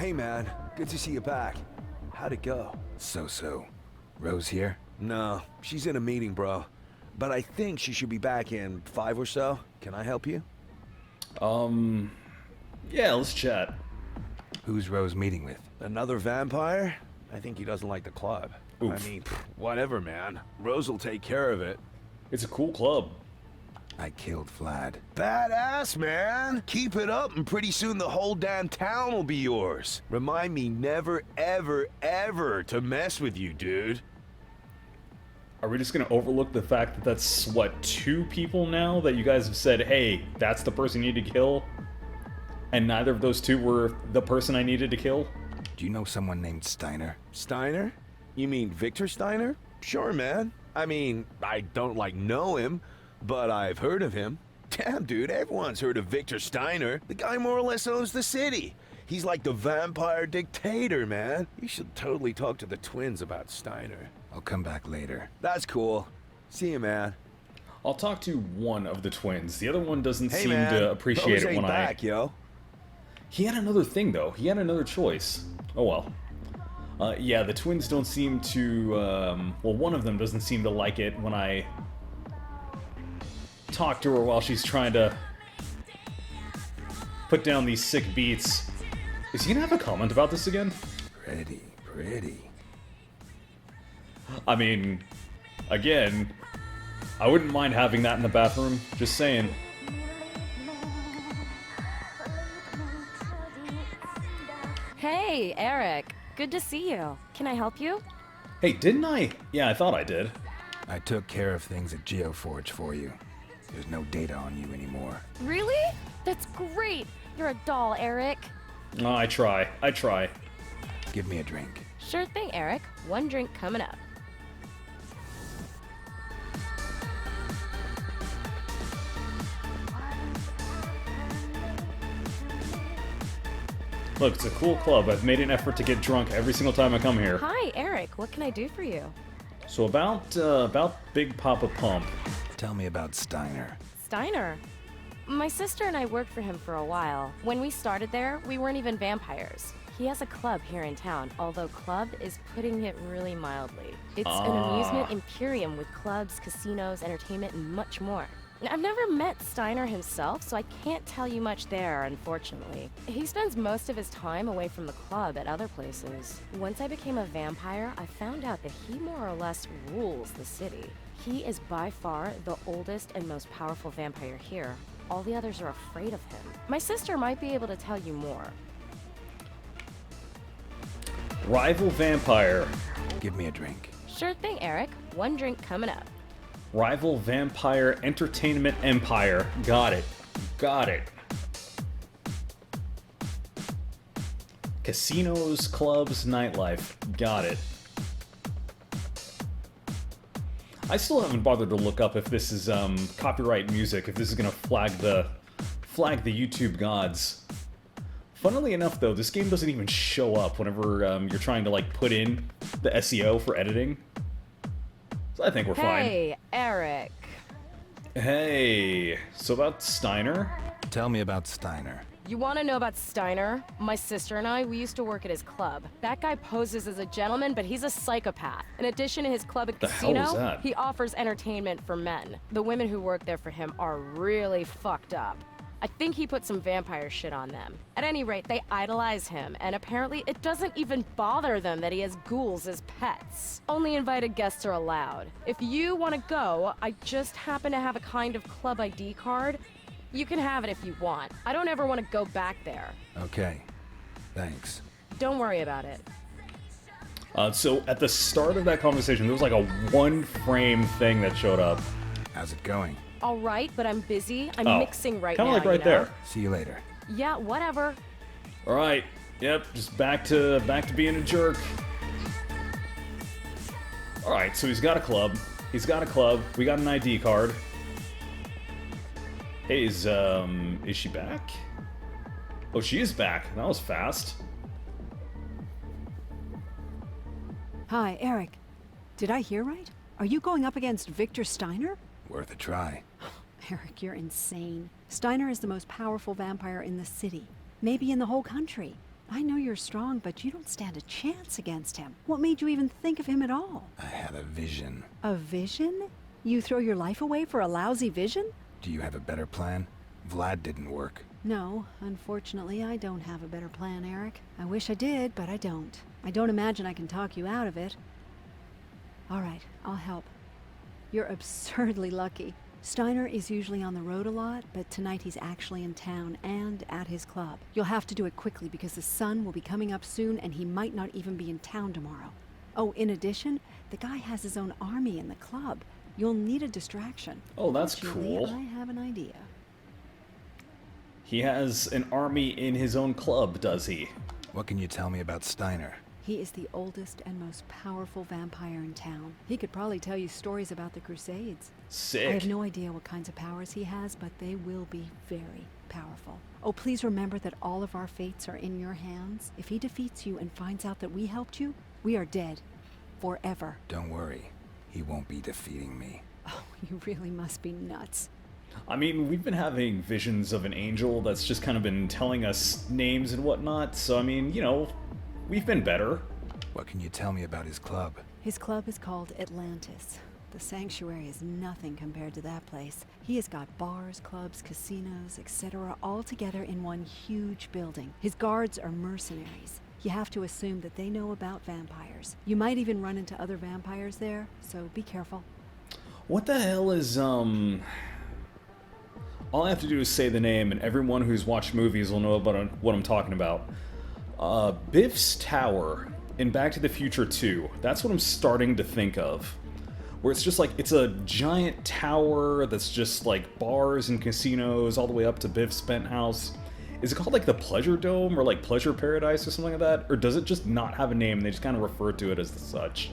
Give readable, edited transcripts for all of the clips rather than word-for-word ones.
Hey man, good to see you back. How'd it go? So. Rose here? No, she's in a meeting, bro. But I think she should be back in 5 or so. Can I help you? Yeah, let's chat. Who's Rose meeting with? Another vampire? I think he doesn't like the club. Oof. I mean, whatever, man. Rose will take care of it. It's a cool club. I killed Vlad. Badass, man! Keep it up and pretty soon the whole damn town will be yours. Remind me never, ever, ever to mess with you, dude. Are we just gonna overlook the fact that that's, what, 2 people now that you guys have said, hey, that's the person you need to kill? And neither of those 2 were the person I needed to kill? Do you know someone named Steiner? Steiner? You mean Victor Steiner? Sure, man. I mean, I don't, know him, but I've heard of him. Damn, dude, everyone's heard of Victor Steiner. The guy more or less owns the city. He's like the vampire dictator, man. You should totally talk to the twins about Steiner. I'll come back later. That's cool. See you, man. I'll talk to one of the twins. The other one doesn't Hey, seem man. to appreciate Rose it when back, yo. He had another thing, though. He had another choice. Oh, well. Yeah, the twins don't seem to, well, one of them doesn't seem to like it when I talk to her while she's trying to put down these sick beats. Is he gonna have a comment about this again? Pretty. I mean, again, I wouldn't mind having that in the bathroom. Just saying. Hey, Eric. Good to see you. Can I help you? Hey, didn't I? Yeah, I thought I did. I took care of things at Geoforge for you. There's no data on you anymore. Really? That's great. You're a doll, Eric. Oh, I try. Give me a drink. Sure thing, Eric. 1 drink coming up. Look, it's a cool club. I've made an effort to get drunk every single time I come here. Hi, Eric. What can I do for you? So about Big Papa Pump. Tell me about Steiner. Steiner. My sister and I worked for him for a while. When we started there, we weren't even vampires. He has a club here in town, although club is putting it really mildly. It's an amusement imperium with clubs, casinos, entertainment, and much more. I've never met Steiner himself, so I can't tell you much there, unfortunately. He spends most of his time away from the club at other places. Once I became a vampire, I found out that he more or less rules the city. He is by far the oldest and most powerful vampire here. All the others are afraid of him. My sister might be able to tell you more. Rival vampire. Give me a drink. Sure thing, Eric. 1 drink coming up. Rival vampire entertainment empire. Got it. Casinos, clubs, nightlife. Got it. I still haven't bothered to look up if this is copyright music, if this is gonna flag the YouTube gods. Funnily enough, though, this game doesn't even show up whenever you're trying to put in the SEO for editing. So I think we're fine. Hey, Eric. Hey, so about Steiner? Tell me about Steiner. You want to know about Steiner? My sister and I, we used to work at his club. That guy poses as a gentleman, but he's a psychopath. In addition to his club and The hell is casino, that? he offers entertainment for men. The women who work there for him are really fucked up. I think he put some vampire shit on them. At any rate, they idolize him, and apparently it doesn't even bother them that he has ghouls as pets. Only invited guests are allowed. If you want to go, I just happen to have a kind of club ID card. You can have it if you want. I don't ever want to go back there. Okay. Thanks. Don't worry about it. So at the start of that conversation, there was a 1-frame thing that showed up. How's it going? All right, but I'm busy. I'm Oh, mixing right now. Kind of right you know? there. See you later. Yeah, whatever. All right. Yep. Just back to being a jerk. All right. So he's got a club. We got an ID card. Hey, is she back? Oh, she is back. That was fast. Hi, Eric. Did I hear right? Are you going up against Victor Steiner? Worth a try. Eric, you're insane. Steiner is the most powerful vampire in the city. Maybe in the whole country. I know you're strong, but you don't stand a chance against him. What made you even think of him at all? I had a vision. A vision? You throw your life away for a lousy vision? Do you have a better plan? Vlad didn't work. No, unfortunately, I don't have a better plan, Eric. I wish I did, but I don't. I don't imagine I can talk you out of it. All right, I'll help. You're absurdly lucky. Steiner is usually on the road a lot, but tonight he's actually in town and at his club. You'll have to do it quickly because the sun will be coming up soon and he might not even be in town tomorrow. Oh, in addition, the guy has his own army in the club. You'll need a distraction. Oh, that's Fortunately, cool. I have an idea. He has an army in his own club, does he? What can you tell me about Steiner? He is the oldest and most powerful vampire in town. He could probably tell you stories about the Crusades. Sick. I have no idea what kinds of powers he has, but they will be very powerful. Oh, please remember that all of our fates are in your hands. If he defeats you and finds out that we helped you, we are dead. Forever. Don't worry. He won't be defeating me. Oh, you really must be nuts. I mean, we've been having visions of an angel that's just kind of been telling us names and whatnot, so I mean, you know, we've been better. What can you tell me about his club? His club is called Atlantis. The sanctuary is nothing compared to that place. He has got bars, clubs, casinos, etc. all together in one huge building. His guards are mercenaries. You have to assume that they know about vampires. You might even run into other vampires there, so be careful. What the hell is, all I have to do is say the name, and everyone who's watched movies will know about what I'm talking about. Biff's Tower in Back to the Future 2. That's what I'm starting to think of. Where it's just like, it's a giant tower that's just like bars and casinos all the way up to Biff's penthouse. Is it called like the Pleasure Dome or like Pleasure Paradise or something like that? Or does it just not have a name and they just kind of refer to it as such?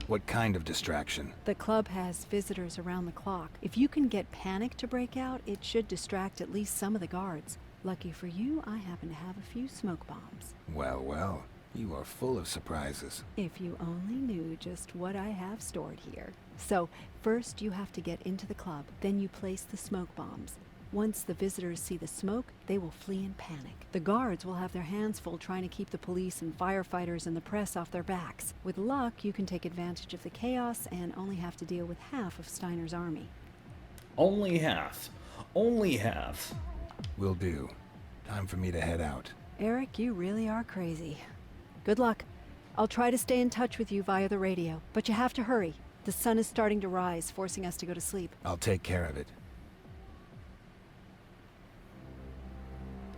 What kind of distraction? The club has visitors around the clock. If you can get panic to break out, it should distract at least some of the guards. Lucky for you, I happen to have a few smoke bombs. Well, well. You are full of surprises. If you only knew just what I have stored here. So, first you have to get into the club, then you place the smoke bombs. Once the visitors see the smoke, they will flee in panic. The guards will have their hands full trying to keep the police and firefighters and the press off their backs. With luck, you can take advantage of the chaos and only have to deal with half of Steiner's army. Only half. Only half. Will do. Time for me to head out. Eric, you really are crazy. Good luck. I'll try to stay in touch with you via the radio, but you have to hurry. The sun is starting to rise, forcing us to go to sleep. I'll take care of it.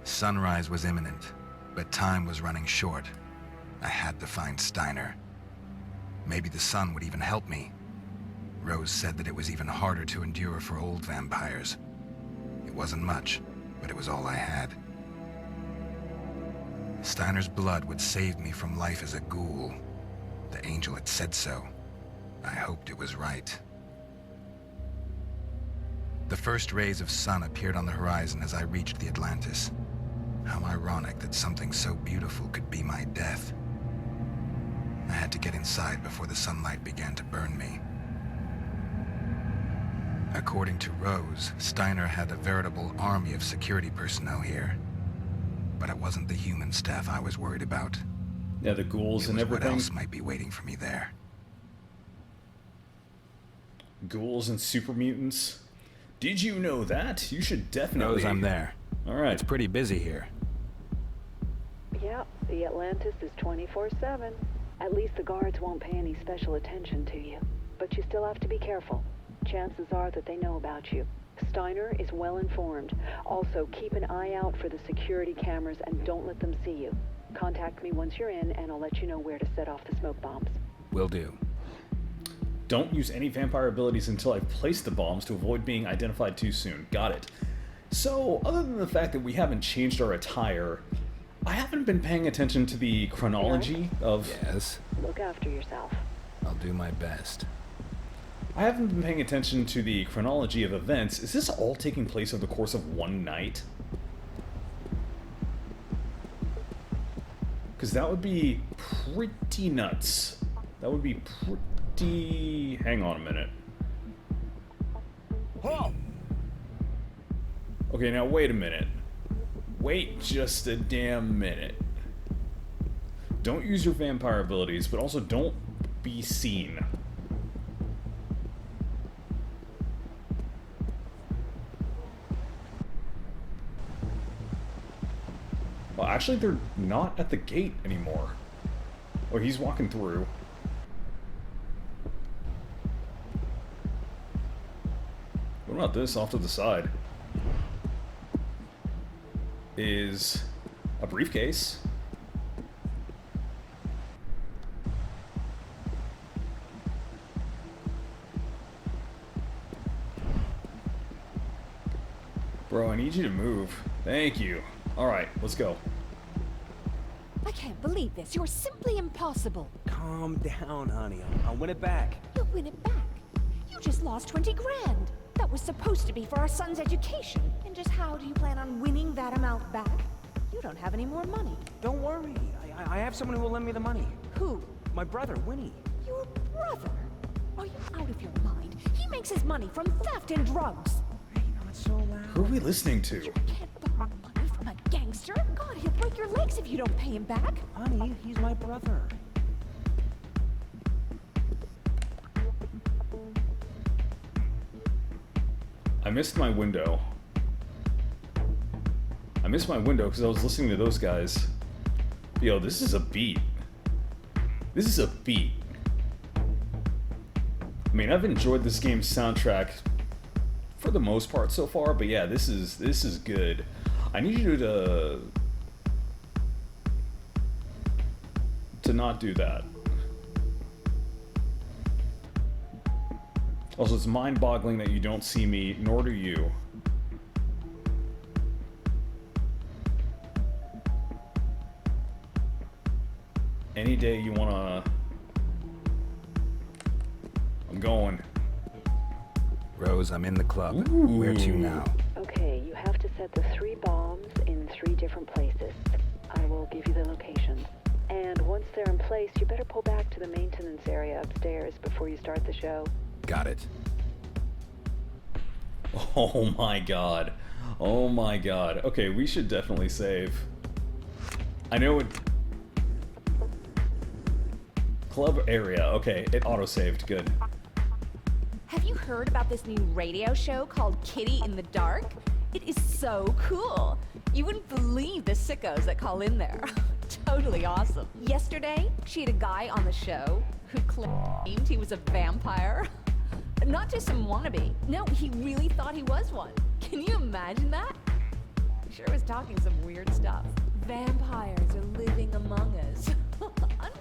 Sunrise was imminent, but time was running short. I had to find Steiner. Maybe the sun would even help me. Rose said that it was even harder to endure for old vampires. It wasn't much, but it was all I had. Steiner's blood would save me from life as a ghoul. The angel had said so. I hoped it was right. The first rays of sun appeared on the horizon as I reached the Atlantis. How ironic that something so beautiful could be my death. I had to get inside before the sunlight began to burn me. According to Rose, Steiner had a veritable army of security personnel here. But it wasn't the human staff I was worried about. Yeah, the ghouls and What everything. else might be waiting for me there? Ghouls and super mutants. Did you know that? You should definitely... Rose, I'm there. Alright. It's pretty busy here. Yeah, the Atlantis is 24/7. At least the guards won't pay any special attention to you. But you still have to be careful. Chances are that they know about you. Steiner is well informed. Also, keep an eye out for the security cameras and don't let them see you. Contact me once you're in and I'll let you know where to set off the smoke bombs. Will do. Don't use any vampire abilities until I've placed the bombs to avoid being identified too soon. Got it. So, other than the fact that we haven't changed our attire, I haven't been paying attention to the chronology of... Yes, Look after yourself. I'll do my best. I haven't been paying attention to the chronology of events. Is this all taking place over the course of one night? Because that would be pretty nuts. That would be pretty... Hang on a minute. Oh! Okay, now wait a minute. Wait just a damn minute. Don't use your vampire abilities, but also don't be seen. Well, actually, they're not at the gate anymore. Oh, he's walking through. What about this off to the side? Is a briefcase. Bro, I need you to move. Thank you. Alright, let's go. I can't believe this. You're simply impossible. Calm down, honey. I'll win it back. You'll win it back. You just lost 20 grand. That was supposed to be for our son's education. And just how do you plan on winning that amount back? You don't have any more money. Don't worry. I have someone who will lend me the money. Who? My brother, Winnie. Your brother? Are you out of your mind? He makes his money from theft and drugs. Hey, not so loud. Who are we listening to? You can't borrow money from a gangster. God, he'll break your legs if you don't pay him back. Honey, he's my brother. I missed my window. I missed my window because I was listening to those guys. Yo, this is a beat. This is a beat. I mean, I've enjoyed this game's soundtrack for the most part so far, but yeah, this is good. I need you to not do that. Also, it's mind-boggling that you don't see me, nor do you. Any day you wanna... I'm going. Rose, I'm in the club. Ooh. Where to now? Okay, you have to set the 3 bombs in 3 different places. I will give you the locations. And once they're in place, you better pull back to the maintenance area upstairs before you start the show. Got it. Oh my god. Oh my god. Okay, we should definitely save. I know it... Club area. Okay, it auto-saved. Good. Have you heard about this new radio show called Kitty in the Dark? It is so cool. You wouldn't believe the sickos that call in there. Totally awesome. Yesterday, she had a guy on the show who claimed he was a vampire. Not just some wannabe. No, he really thought he was one. Can you imagine that? He sure was talking some weird stuff. Vampires are living among us.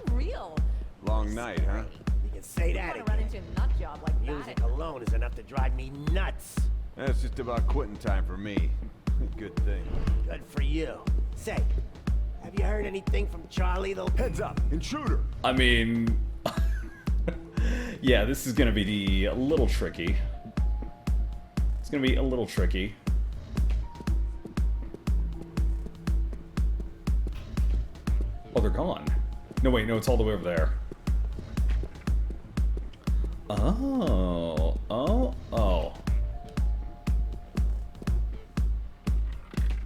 Unreal. Long night, huh? You can say that I want to run again. into a nut job like Music that. alone is enough to drive me nuts. That's just about quitting time for me. Good thing. Good for you. Say, have you heard anything from Charlie the... Heads up, intruder! I mean... yeah, this is gonna be a little tricky. It's gonna be a little tricky. Oh, they're gone. No, wait, no, it's all the way over there. Oh.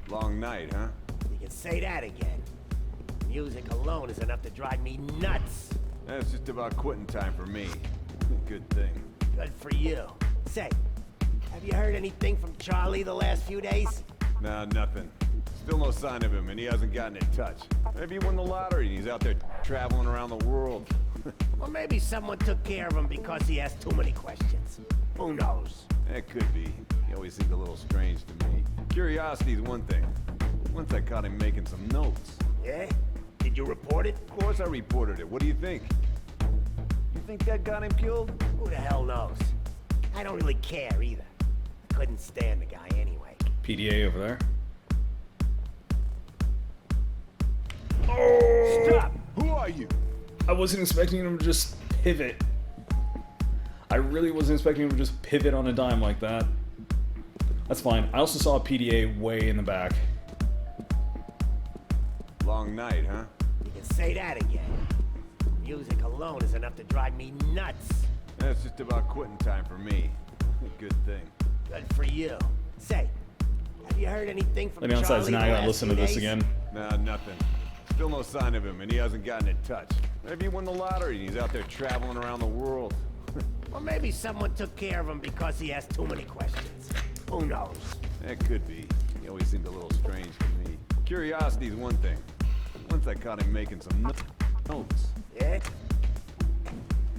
Long night, huh? You can say that again. Music alone is enough to drive me nuts. That's just about quitting time for me. Good thing. Good for you. Say, have you heard anything from Charlie the last few days? Nah, nothing. Still no sign of him, and he hasn't gotten in touch. Maybe he won the lottery and he's out there traveling around the world. Or maybe someone took care of him because he asked too many questions. Who knows? That could be. He always seemed a little strange to me. Curiosity's one thing. Once I caught him making some notes. Yeah? Did you report it? Of course I reported it. What do you think? You think that got him killed? Who the hell knows? I don't really care either. Couldn't stand the guy anyway. PDA over there. Stop! Who are you? I wasn't expecting him to just pivot. I really wasn't expecting him to just pivot on a dime like that. That's fine. I also saw a PDA way in the back. Long night, huh? You can say that again. Music alone is enough to drive me nuts. That's just about quitting time for me. Good thing. Good for you. Say, have you heard anything from Let me outside, Charlie so now I the gotta last listen to few this days? again. Nah, nothing. Still no sign of him, and he hasn't gotten in touch. Maybe he won the lottery and he's out there traveling around the world. Or maybe someone took care of him because he has too many questions. Who knows? That could be. He always seemed a little strange to me. Curiosity's one thing. Once I caught him making some notes. Yeah?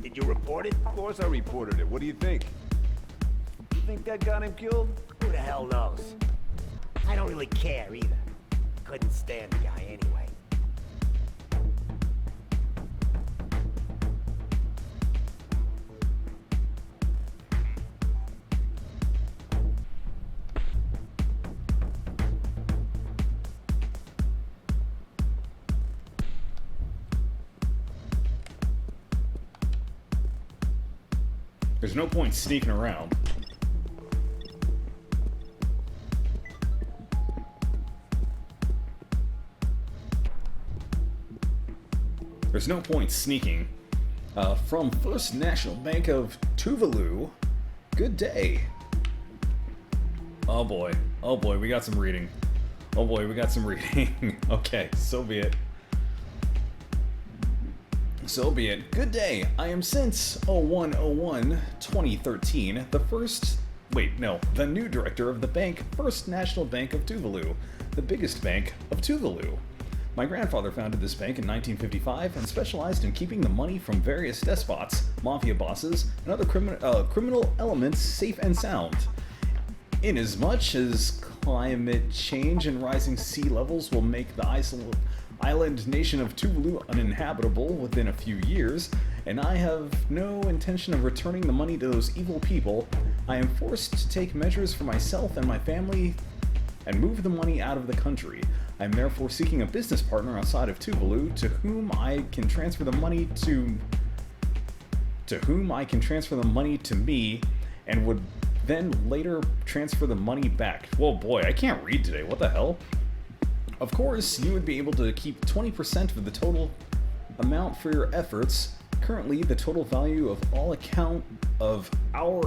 Did you report it? Of course I reported it. What do you think? You think that got him killed? Who the hell knows? I don't really care either. Couldn't stand the guy anyway. There's no point sneaking around. There's no point sneaking. From First National Bank of Tuvalu. Good day. Oh boy. Oh boy, we got some reading. Oh boy, we got some reading. Okay, so be it. So be it. Good day. I am since 01/01/2013 the new director of the bank, First National Bank of Tuvalu, the biggest bank of Tuvalu. My grandfather founded this bank in 1955 and specialized in keeping the money from various despots, mafia bosses, and other criminal elements safe and sound. Inasmuch as climate change and rising sea levels will make the island nation of Tuvalu uninhabitable within a few years, and I have no intention of returning the money to those evil people, I am forced to take measures for myself and my family and move the money out of the country. I am therefore seeking a business partner outside of Tuvalu to whom I can transfer the money to me and would then later transfer the money back. Whoa boy, I can't read today, what the hell? Of course, you would be able to keep 20% of the total amount for your efforts. Currently, the total value of our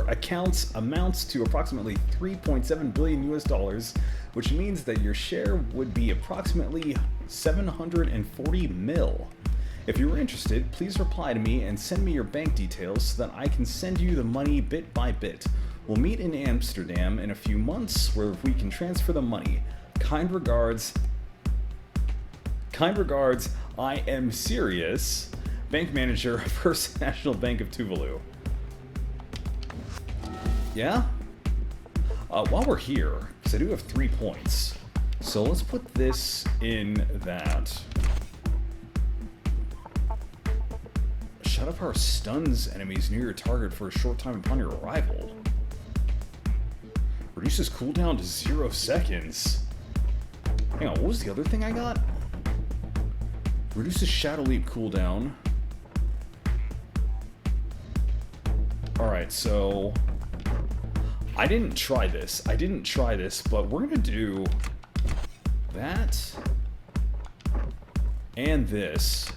accounts amounts to approximately $3.7 billion US, which means that your share would be approximately 740 mil. If you are interested, please reply to me and send me your bank details so that I can send you the money bit by bit. We'll meet in Amsterdam in a few months where we can transfer the money. Kind regards, I am serious. Bank manager, First National Bank of Tuvalu. Yeah? While we're here, because I do have 3 points, so let's put this in that. Shadow power stuns enemies near your target for a short time upon your arrival. Reduces cooldown to 0 seconds. Hang on, what was the other thing I got? Reduces Shadow Leap cooldown. Alright, so I didn't try this, but we're gonna do that and this.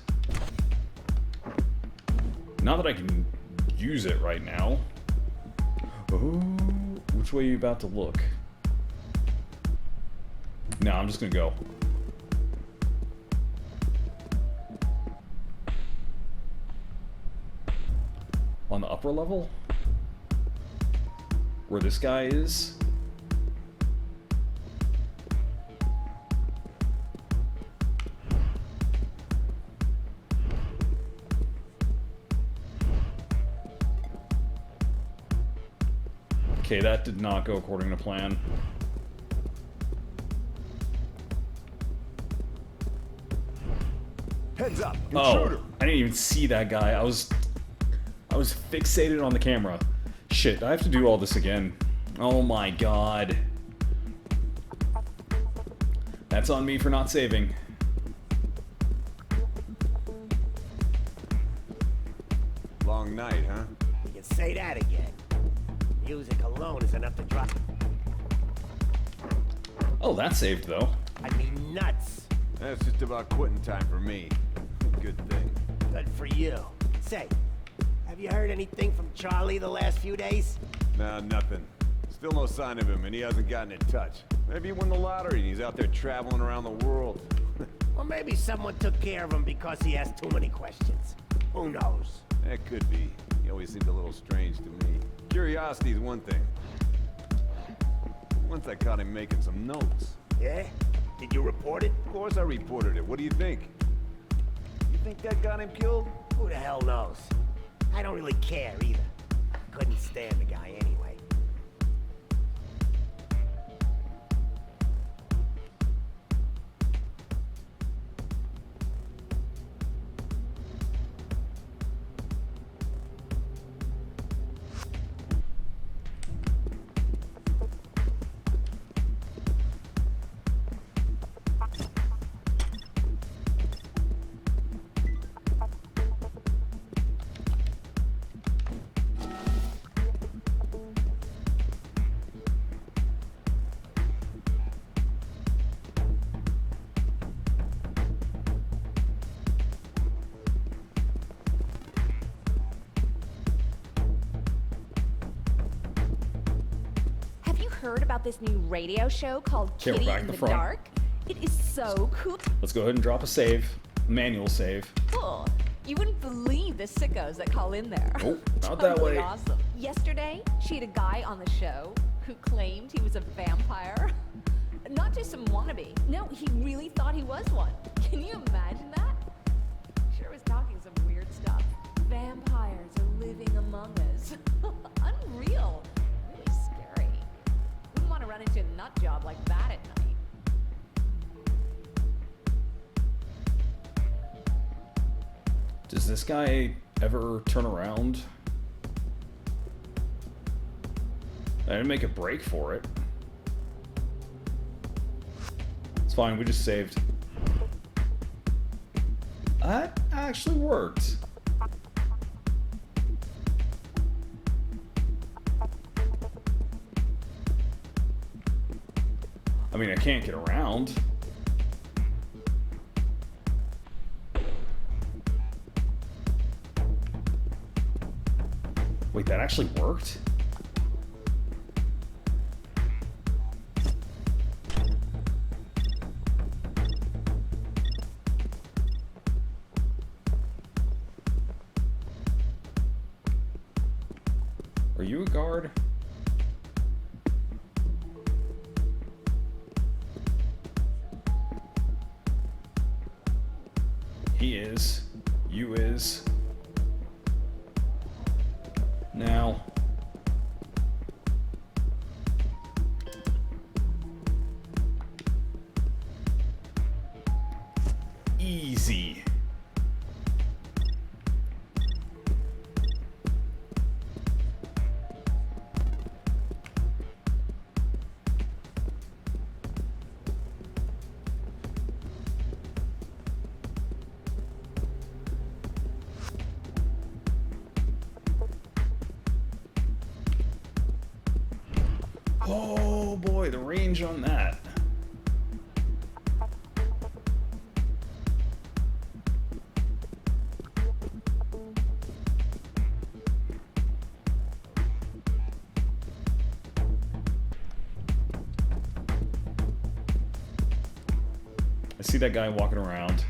Not that I can use it right now. Oh, which way are you about to look? No, I'm just gonna go. On the upper level? Where this guy is? Okay, that did not go according to plan. Heads up, Oh, intruder. I didn't even see that guy. I was fixated on the camera. Shit, I have to do all this again. Oh my god. That's on me for not saving. Long night, huh? You can say that again. Music alone is enough to drop. Oh, that saved though. I'd be nuts. That's just about quitting time for me. Good thing. Good for you. Say, have you heard anything from Charlie the last few days? Nah, nothing. Still no sign of him, and he hasn't gotten in touch. Maybe he won the lottery and he's out there traveling around the world. Or maybe someone took care of him because he asked too many questions. Who knows? That could be. He always seemed a little strange to me. Curiosity's one thing. Once I caught him making some notes. Yeah? Did you report it? Of course I reported it. What do you think? You think that got him killed? Who the hell knows? I don't really care either. Couldn't stand the guy anyway. Heard about this new radio show called Okay, we're Kitty back in in the the front. Dark? It is so cool. Let's go ahead and drop a save. Manual save. Cool. You wouldn't believe the sickos that call in there. Nope, not that Totally way. Awesome. Yesterday, she had a guy on the show who claimed he was a vampire. Not just some wannabe. No, he really thought he was one. Can you imagine that? Sure was talking some weird stuff. Vampires are living among us. Unreal. Really scary. Wouldn't want to run into a nut job like that at night. Does this guy ever turn around? I didn't make a break for it. It's fine, we just saved. That actually worked. I mean, I can't get around. Wait, that actually worked? Are you a guard? He is. You is. Now. Easy. Oh boy, the range on that. I see that guy walking around.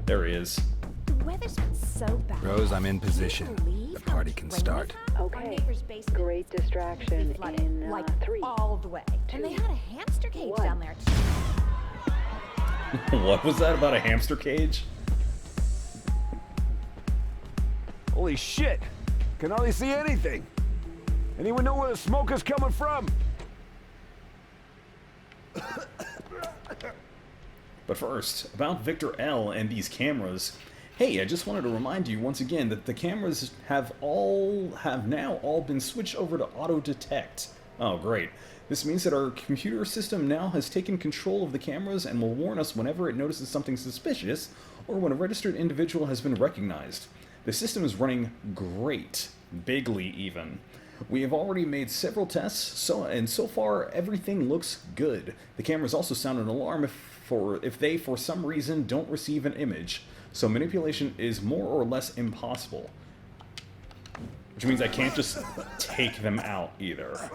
There he is. The weather's been so bad. Rose, I'm in Can you position. believe The how party much can rain start. we've had? Our Okay. neighbor's basement Great distraction flooded, in like 3. all the way. And they had a hamster cage 1. down there too. What was that about a hamster cage? Holy shit! Can hardly see anything. Anyone know where the smoke is coming from? But first, about Victor L. and these cameras. Hey, I just wanted to remind you once again that the cameras have now all been switched over to auto detect. Oh, great. This means that our computer system now has taken control of the cameras and will warn us whenever it notices something suspicious or when a registered individual has been recognized. The system is running great, bigly even. We have already made several tests, so far everything looks good. The cameras also sound an alarm if they for some reason don't receive an image, so manipulation is more or less impossible. Which means I can't just take them out either.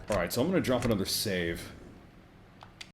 Alright, so I'm gonna drop another save.